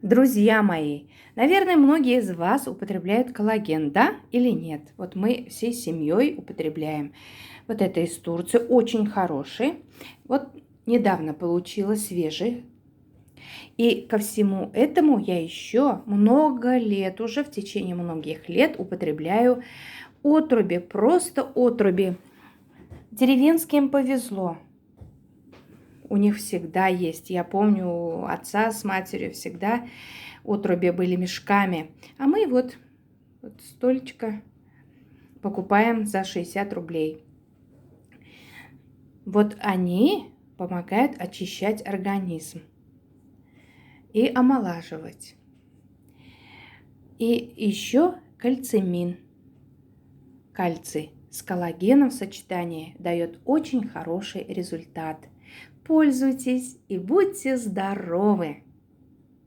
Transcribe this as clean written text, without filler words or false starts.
Друзья мои, наверное, многие из вас употребляют коллаген, да или нет? Вот мы всей семьей употребляем. Вот это из Турции, очень хороший. Вот недавно получила свежий. И ко всему этому я еще много лет, уже в течение многих лет употребляю отруби, просто отруби. Деревенским повезло. У них всегда есть. Я помню, у отца с матерью всегда отруби были мешками. А мы вот столечко покупаем за 60 рублей. Вот они помогают очищать организм и омолаживать. И еще кальцимин. Кальций с коллагеном в сочетании дает очень хороший результат. Пользуйтесь и будьте здоровы!